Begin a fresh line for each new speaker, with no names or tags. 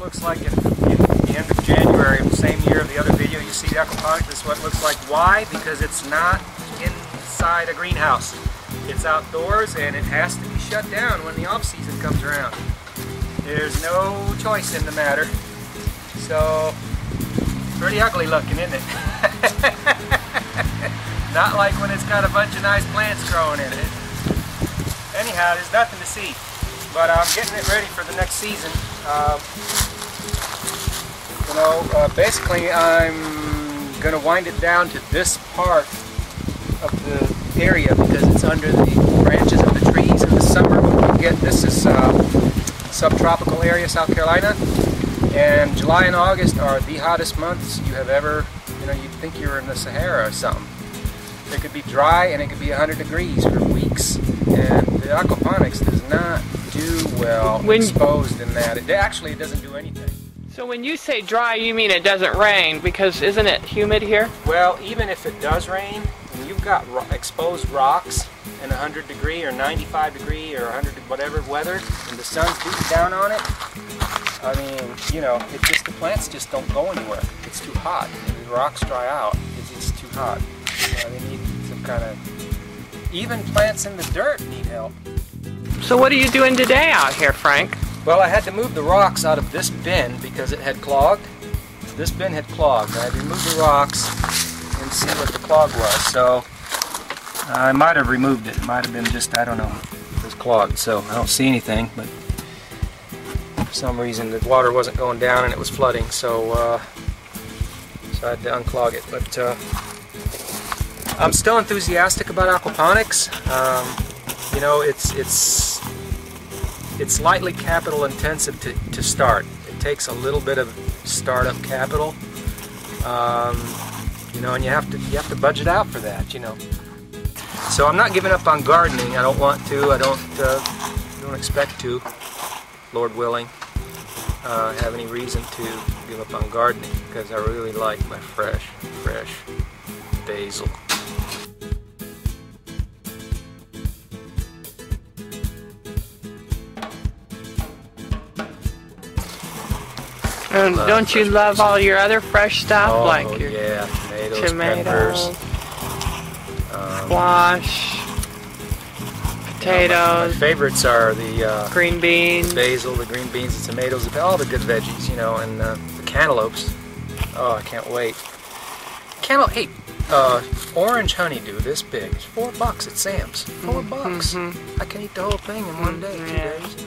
looks like at the end of January of the same year of the other video. You see the aquaponics, this is what it looks like. Why? Because it's not inside a greenhouse. It's outdoors and it has to be shut down when the off-season comes around. There's no choice in the matter. So, pretty ugly looking, isn't it? Not like when it's got a bunch of nice plants growing in it. Anyhow, there's nothing to see. But I'm getting it ready for the next season. Basically I'm going to wind it down to this part of the area because it's under the branches of the trees. In the summer when we get, this is subtropical area, South Carolina, and July and August are the hottest months you have ever, you'd think you're in the Sahara or something. It could be dry and it could be 100 degrees for weeks, and the aquaponics does not do well exposed in that. It actually doesn't do anything.
So when you say dry, you mean it doesn't rain, because isn't it humid here?
Well, even if it does rain, and you've got exposed rocks in 100 degree or 95 degree or 100 whatever weather, and the sun's beating down on it, I mean, the plants just don't go anywhere. It's too hot. The rocks dry out. It's too hot. They need some kind of... Even plants in the dirt need help.
So what are you doing today out here, Frank?
Well, I had to move the rocks out of this bin because it had clogged. This bin had clogged. I had to remove the rocks and see what the clog was. So I might have removed it. It might have been just, I don't know, it was clogged. So I don't see anything, but for some reason the water wasn't going down and it was flooding. So I had to unclog it. But I'm still enthusiastic about aquaponics. It's slightly capital intensive to start. It takes a little bit of startup capital, and you have to budget out for that, So I'm not giving up on gardening. I don't want to. I don't expect to, Lord willing, have any reason to give up on gardening because I really like my fresh basil.
And don't you love all your other fresh stuff, like your
tomatoes, peppers,
squash, potatoes?
My favorites are the
green beans,
the basil, the green beans, the tomatoes, all the good veggies, and the cantaloupes. Oh, I can't wait. Hey, orange honeydew this big. It's $4 at Sam's. $4. I can eat the whole thing in one day, 2 days.